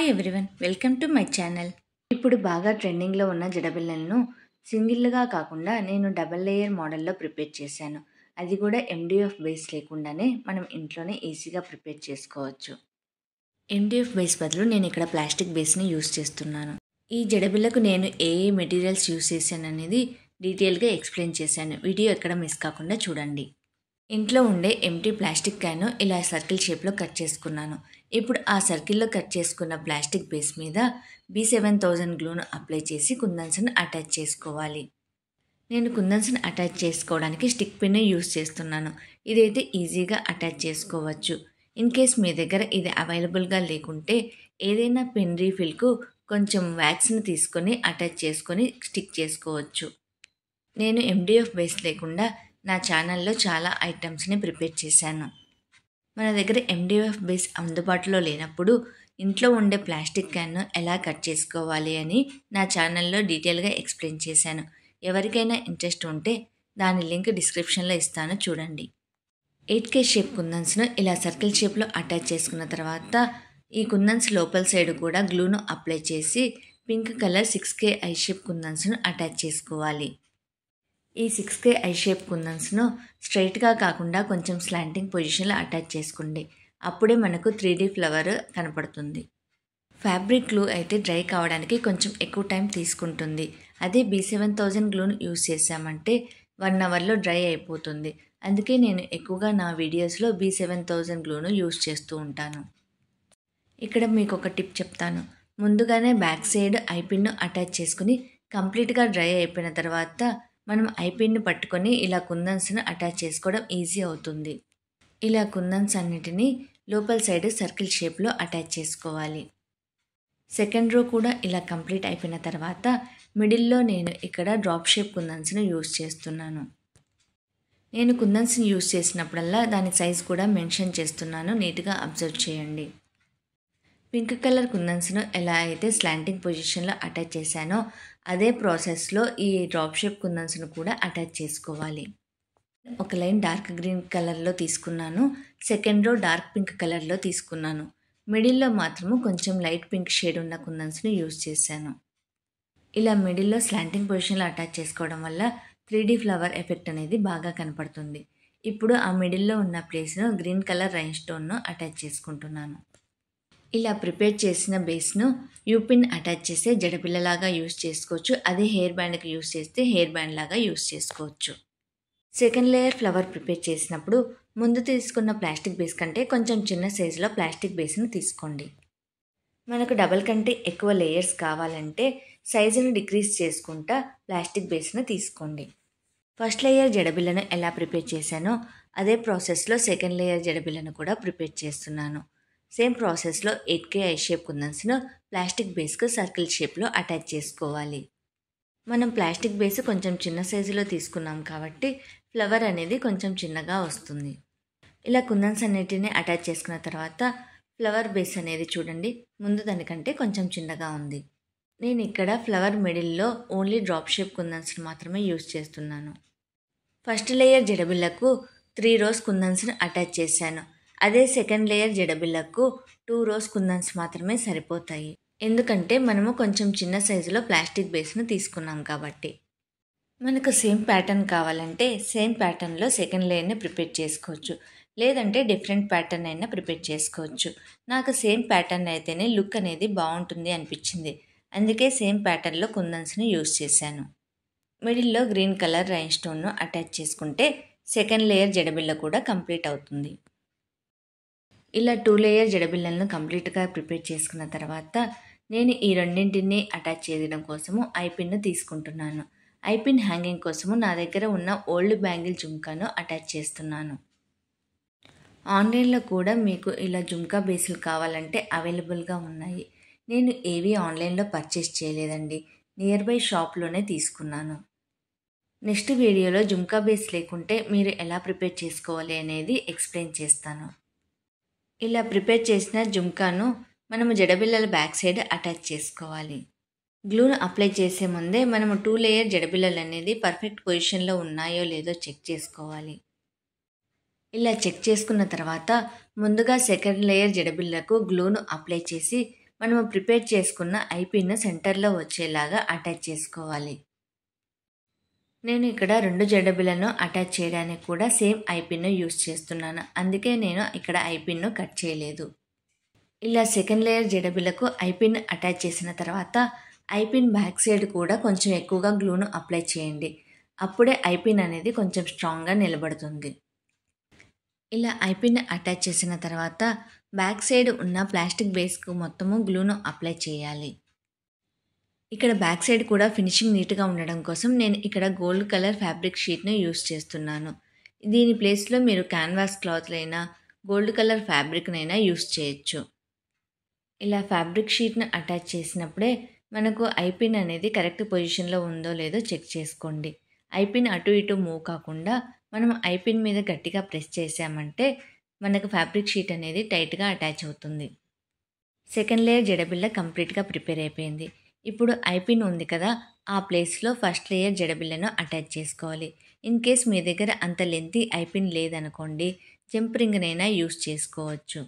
Hi everyone, welcome to my channel. ఇప్పుడు బాగా ట్రెండింగ్లో ఉన్న జడబిళ్ళలను సింగిల్గా కాకుండా నేను డబల్ లేయర్ మోడల్లో ప్రిపేర్ చేశాను. అది కూడా ఎండిఎఫ్ బేస్ లేకుండానే మనం ఇంట్లోనే ఈజీగా ప్రిపేర్ చేసుకోవచ్చు. ఎండిఎఫ్ బేస్ బదులు నేను ఇక్కడ ప్లాస్టిక్ బేస్ని యూస్ చేస్తున్నాను. ఈ జడబిళ్ళకు నేను ఏ మెటీరియల్స్ యూస్ చేశాను అనేది డీటెయిల్గా ఎక్స్ప్లెయిన్ చేశాను. వీడియో ఎక్కడ మిస్ కాకుండా చూడండి. ఇంట్లో ఉండే ఎంటీ ప్లాస్టిక్ క్యాను ఇలా సర్కిల్ షేప్లో కట్ చేసుకున్నాను. ఇప్పుడు ఆ సర్కిల్లో కట్ చేసుకున్న ప్లాస్టిక్ బేస్ మీద B7000 గ్లూను అప్లై చేసి కుందన్స్ని అటాచ్ చేసుకోవాలి. నేను కుందన్స్ని అటాచ్ చేసుకోవడానికి స్టిక్ పిన్ యూస్ చేస్తున్నాను. ఇదైతే ఈజీగా అటాచ్ చేసుకోవచ్చు. ఇన్ కేస్ మీ దగ్గర ఇది అవైలబుల్గా లేకుంటే ఏదైనా పెన్ రీఫిల్కు కొంచెం వ్యాక్స్ని తీసుకొని అటాచ్ చేసుకొని స్టిక్ చేసుకోవచ్చు. నేను ఎండిఎఫ్ బేస్ లేకుండా నా ఛానల్లో చాలా ఐటమ్స్ని ప్రిపేర్ చేశాను. మన దగ్గర ఎండిఎఫ్ బేస్ అందుబాటులో లేనప్పుడు ఇంట్లో ఉండే ప్లాస్టిక్ క్యాన్ను ఎలా కట్ చేసుకోవాలి అని నా ఛానల్లో డీటెయిల్గా ఎక్స్ప్లెయిన్ చేశాను. ఎవరికైనా ఇంట్రెస్ట్ ఉంటే దాని లింక్ డిస్క్రిప్షన్లో ఇస్తాను, చూడండి. 8K షేప్ కుందన్స్ను ఇలా సర్కిల్ షేప్లో అటాచ్ చేసుకున్న తర్వాత ఈ కుందన్స్ లోపల సైడ్ కూడా గ్లూను అప్లై చేసి pink colour 6K eye shape కుందన్స్ను అటాచ్ చేసుకోవాలి. ఈ 6K ఐ షేప్ కుందన్స్ను స్ట్రైట్గా కాకుండా కొంచెం స్లాంటింగ్ పొజిషన్లో అటాచ్ చేసుకోండి. అప్పుడే మనకు 3D ఫ్లవర్ కనపడుతుంది. ఫ్యాబ్రిక్ గ్లూ అయితే డ్రై కావడానికి కొంచెం ఎక్కువ టైం తీసుకుంటుంది. అదే B7000 గ్లూను యూస్ చేసామంటే 1 అవర్లో డ్రై అయిపోతుంది. అందుకే నేను ఎక్కువగా నా వీడియోస్లో B7000 గ్లూను యూస్ చేస్తూ ఉంటాను. ఇక్కడ మీకు ఒక టిప్ చెప్తాను. ముందుగానే బ్యాక్ సైడ్ ఐపిన్ను అటాచ్ చేసుకుని కంప్లీట్గా డ్రై అయిపోయిన తర్వాత మనం ఐపిన్ను పట్టుకొని ఇలా కుందన్స్ను అటాచ్ చేసుకోవడం ఈజీ అవుతుంది. ఇలా కుందన్స్ అన్నిటినీ లోపల సైడ్ సర్కిల్ షేప్లో అటాచ్ చేసుకోవాలి. సెకండ్ రో కూడా ఇలా కంప్లీట్ అయిపోయిన తర్వాత మిడిల్లో నేను ఇక్కడ డ్రాప్ షేప్ కుందన్స్ను యూస్ చేస్తున్నాను. నేను కుందన్స్ని యూస్ చేసినప్పుడల్లా దాని సైజ్ కూడా మెన్షన్ చేస్తున్నాను, నీట్గా అబ్జర్వ్ చేయండి. పింక్ కలర్ కుందన్స్ను ఎలా అయితే స్లాంటింగ్ పొజిషన్లో అటాచ్ చేశానో అదే ప్రాసెస్లో ఈ డ్రాప్ షేప్ కుందన్స్ను కూడా అటాచ్ చేసుకోవాలి. ఒక లైన్ డార్క్ గ్రీన్ కలర్లో తీసుకున్నాను, సెకండ్ రో డార్క్ పింక్ కలర్లో తీసుకున్నాను. మిడిల్లో మాత్రము కొంచెం లైట్ పింక్ షేడ్ ఉన్న కుందన్స్ను యూస్ చేశాను. ఇలా మిడిల్లో స్లాంటింగ్ పొజిషన్లో అటాచ్ చేసుకోవడం వల్ల 3D ఫ్లవర్ ఎఫెక్ట్ అనేది బాగా కనపడుతుంది. ఇప్పుడు ఆ మిడిల్లో ఉన్న ప్లేస్ను గ్రీన్ కలర్ రైన్ స్టోన్ను అటాచ్ చేసుకుంటున్నాను. ఇలా ప్రిపేర్ చేసిన బేస్ను యూపిన్ అటాచ్ చేస్తే జడపిల్లలాగా యూస్ చేసుకోవచ్చు. అదే హెయిర్ బ్యాండ్కి యూస్ చేస్తే హెయిర్ బ్యాండ్ లాగా యూస్ చేసుకోవచ్చు. సెకండ్ లేయర్ ఫ్లవర్ ప్రిపేర్ చేసినప్పుడు ముందు తీసుకున్న ప్లాస్టిక్ బేస్ కంటే కొంచెం చిన్న సైజులో ప్లాస్టిక్ బేస్ను తీసుకోండి. మనకు డబల్ కంటే ఎక్కువ లేయర్స్ కావాలంటే సైజును డిక్రీజ్ చేసుకుంటా ప్లాస్టిక్ బేస్ను తీసుకోండి. ఫస్ట్ లేయర్ జడబిల్లను ఎలా ప్రిపేర్ చేశానో అదే ప్రాసెస్లో సెకండ్ లేయర్ జడబిల్లను కూడా ప్రిపేర్ చేస్తున్నాను. సేమ్ ప్రాసెస్లో 8K ఐ షేప్ కుందన్స్ను ప్లాస్టిక్ బేస్కు సర్కిల్ షేప్లో అటాచ్ చేసుకోవాలి. మనం ప్లాస్టిక్ బేస్ కొంచెం చిన్న సైజులో తీసుకున్నాం కాబట్టి ఫ్లవర్ అనేది కొంచెం చిన్నగా వస్తుంది. ఇలా కుందన్స్ అన్నిటిని అటాచ్ చేసుకున్న తర్వాత ఫ్లవర్ బేస్ అనేది చూడండి, ముందు దానికంటే కొంచెం చిన్నగా ఉంది. నేను ఇక్కడ ఫ్లవర్ మిడిల్లో ఓన్లీ డ్రాప్ షేప్ కుందన్స్ని మాత్రమే యూస్ చేస్తున్నాను. ఫస్ట్ లేయర్ జడబిల్లకు 3 రోస్ కుందన్స్ని అటాచ్ చేశాను. అదే సెకండ్ లేయర్ జడబిల్లకు 2 రోస్ కుందన్స్ మాత్రమే సరిపోతాయి. ఎందుకంటే మనము కొంచెం చిన్న సైజులో ప్లాస్టిక్ బేస్ను తీసుకున్నాం కాబట్టి. మనకు సేమ్ ప్యాటర్న్ కావాలంటే సేమ్ ప్యాటర్న్లో సెకండ్ లేయర్ని ప్రిపేర్ చేసుకోవచ్చు, లేదంటే డిఫరెంట్ ప్యాటర్న్ అయినా ప్రిపేర్ చేసుకోవచ్చు. నాకు సేమ్ ప్యాటర్న్ అయితేనే లుక్ అనేది బాగుంటుంది అనిపించింది. అందుకే సేమ్ ప్యాటర్న్లో కుందన్స్ని యూస్ చేశాను. మిడిల్లో గ్రీన్ కలర్ రైన్ స్టోన్ను అటాచ్ చేసుకుంటే సెకండ్ లేయర్ జడబిల్ల కూడా కంప్లీట్ అవుతుంది. ఇలా 2 లేయర్ జడబిళ్ళలను కంప్లీట్గా ప్రిపేర్ చేసుకున్న తర్వాత నేను ఈ రెండింటిని అటాచ్ చేయడం కోసము ఐపిన్ను తీసుకుంటున్నాను. ఐపిన్ హ్యాంగింగ్ కోసము నా దగ్గర ఉన్న ఓల్డ్ బ్యాంగిల్ జుమ్కాను అటాచ్ చేస్తున్నాను. ఆన్లైన్లో కూడా మీకు ఇలా జుమ్కా బేస్లు కావాలంటే అవైలబుల్గా ఉన్నాయి. నేను ఏవి ఆన్లైన్లో పర్చేస్ చేయలేదండి, నియర్ బై షాప్లోనే తీసుకున్నాను. నెక్స్ట్ వీడియోలో జుమ్కా బేస్ లేకుంటే మీరు ఎలా ప్రిపేర్ చేసుకోవాలి అనేది ఎక్స్ప్లెయిన్ చేస్తాను. ఇలా ప్రిపేర్ చేసిన జుమ్కాను మనము జడబిల్లల బ్యాక్ సైడ్ అటాచ్ చేసుకోవాలి. గ్లూను అప్లై చేసే ముందే మనము 2 లేయర్ జడబిల్లలు అనేది పర్ఫెక్ట్ పొజిషన్లో ఉన్నాయో లేదో చెక్ చేసుకోవాలి. ఇలా చెక్ చేసుకున్న తర్వాత ముందుగా సెకండ్ లేయర్ జడబిల్లకు గ్లూను అప్లై చేసి మనము ప్రిపేర్ చేసుకున్న ఐపిన్ను సెంటర్లో వచ్చేలాగా అటాచ్ చేసుకోవాలి. నేను ఇక్కడ 2 జడబిళ్ళను అటాచ్ చేయడానికి కూడా సేమ్ ఐపిన్ను యూస్ చేస్తున్నాను. అందుకే నేను ఇక్కడ ఐపిన్ను కట్ చేయలేదు. ఇలా సెకండ్ లేయర్ జడబిళ్ళకు ఐపిన్ అటాచ్ చేసిన తర్వాత ఐపిన్ బ్యాక్ సైడ్ కూడా కొంచెం ఎక్కువగా గ్లూను అప్లై చేయండి. అప్పుడే ఐపిన్ అనేది కొంచెం స్ట్రాంగ్గా నిలబడుతుంది. ఇలా ఐపిన్ అటాచ్ చేసిన తర్వాత బ్యాక్ సైడ్ ఉన్న ప్లాస్టిక్ బేస్కు మొత్తము గ్లూను అప్లై చేయాలి. ఇక్కడ బ్యాక్ సైడ్ కూడా ఫినిషింగ్ నీట్గా ఉండడం కోసం నేను ఇక్కడ గోల్డ్ కలర్ ఫ్యాబ్రిక్ షీట్ను యూస్ చేస్తున్నాను. దీని ప్లేస్లో మీరు క్యాన్వాస్ క్లాత్లైనా గోల్డ్ కలర్ ఫ్యాబ్రిక్నైనా యూస్ చేయొచ్చు. ఇలా ఫ్యాబ్రిక్ షీట్ను అటాచ్ చేసినప్పుడే మనకు ఐపిన్ అనేది కరెక్ట్ పొజిషన్లో ఉందో లేదో చెక్ చేసుకోండి. ఐపిన్ అటు ఇటు మూవ్ కాకుండా మనం ఐపిన్ మీద గట్టిగా ప్రెస్ చేసామంటే మనకు ఫ్యాబ్రిక్ షీట్ అనేది టైట్గా అటాచ్ అవుతుంది. సెకండ్ లేయర్ జడబిళ్ళ కంప్లీట్గా ప్రిపేర్ అయిపోయింది. ఇప్పుడు ఐపిన్ ఉంది కదా, ఆ ప్లేస్లో ఫస్ట్ లేయర్ జడబిళ్ళను అటాచ్ చేసుకోవాలి. ఇన్ కేస్ మీ దగ్గర అంత లెంతీ ఐపిన్ లేదనుకోండి, జంప్ రింగ్నైనా యూస్ చేసుకోవచ్చు.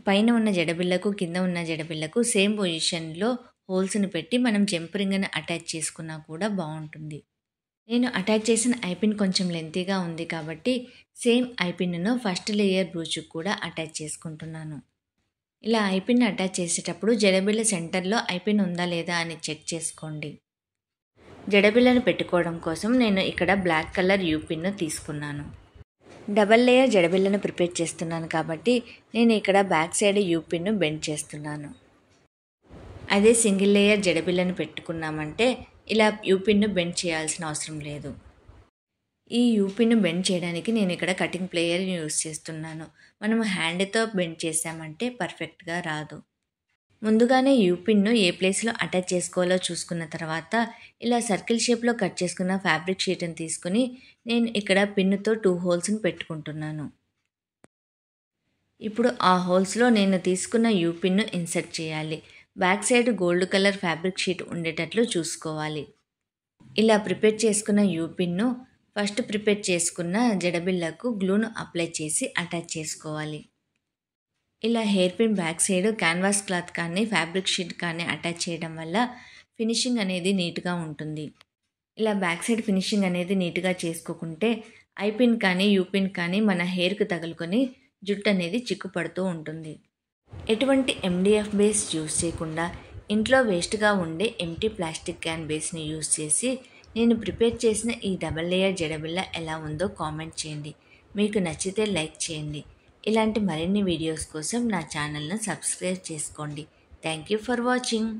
పైన ఉన్న జడబిళ్ళకు కింద ఉన్న జడబిళ్ళకు సేమ్ పొజిషన్లో హోల్స్ని పెట్టి మనం జంప్ రింగ్ని అటాచ్ చేసుకున్నా కూడా బాగుంటుంది. నేను అటాచ్ చేసిన ఐపిన్ కొంచెం లెంతీగా ఉంది కాబట్టి సేమ్ ఐపిన్ను ఫస్ట్ లేయర్ బ్రూచ్కి కూడా అటాచ్ చేసుకుంటున్నాను. ఇలా ఐపిన్ అటాచ్ చేసేటప్పుడు జడబిళ్ళ సెంటర్లో ఐపిన్ ఉందా లేదా అని చెక్ చేసుకోండి. జడబిళ్ళను పెట్టుకోవడం కోసం నేను ఇక్కడ బ్లాక్ కలర్ యూ పిన్ను తీసుకున్నాను. డబల్ లేయర్ జడబిళ్ళను ప్రిపేర్ చేస్తున్నాను కాబట్టి నేను ఇక్కడ back side you pin bend చేస్తున్నాను. అదే సింగిల్ లేయర్ జడబిళ్ళను పెట్టుకున్నామంటే ఇలా యూ పిన్ను బెండ్ చేయాల్సిన అవసరం లేదు. ఈ యూ పిన్ను బెండ్ చేయడానికి నేను ఇక్కడ కటింగ్ ప్లేయర్ని యూస్ చేస్తున్నాను. మనము హ్యాండ్తో బెండ్ చేసామంటే పర్ఫెక్ట్గా రాదు. ముందుగానే యూ పిన్ను ఏ ప్లేస్లో అటాచ్ చేసుకోవాలో చూసుకున్న తర్వాత ఇలా సర్కిల్ షేప్లో కట్ చేసుకున్న ఫ్యాబ్రిక్ షీట్ని తీసుకుని నేను ఇక్కడ పిన్నుతో 2 హోల్స్ని పెట్టుకుంటున్నాను. ఇప్పుడు ఆ హోల్స్లో నేను తీసుకున్న యూ పిన్ను ఇన్సర్ట్ చేయాలి. Back side gold colour fabric sheet ఉండేటట్లు చూసుకోవాలి. ఇలా ప్రిపేర్ చేసుకున్న యూ పిన్ను ఫస్ట్ ప్రిపేర్ చేసుకున్న జడబిళ్ళకు గ్లూను అప్లై చేసి అటాచ్ చేసుకోవాలి. ఇలా hair pin back side canvas cloth కానీ ఫ్యాబ్రిక్ షీట్ కానీ అటాచ్ చేయడం వల్ల ఫినిషింగ్ అనేది నీట్గా ఉంటుంది. ఇలా బ్యాక్ సైడ్ ఫినిషింగ్ అనేది నీట్గా చేసుకోకుంటే ఐపిన్ కానీ యూపిన్ కానీ మన హెయిర్కి తగులుకొని జుట్టు అనేది చిక్కుపడుతూ ఉంటుంది. ఎటువంటి ఎండిఎఫ్ బేస్ యూస్ చేయకుండా ఇంట్లో వేస్ట్గా ఉండే ఎంటీ ప్లాస్టిక్ క్యాన్ బేస్ని యూస్ చేసి నేను ప్రిపేర్ చేసిన ఈ డబల్ లేయర్ జడబిళ్ళ ఎలా ఉందో కామెంట్ చేయండి. మీకు నచ్చితే లైక్ చేయండి. ఇలాంటి మరిన్ని వీడియోస్ కోసం నా ఛానల్ను సబ్స్క్రైబ్ చేసుకోండి. Thank you for watching.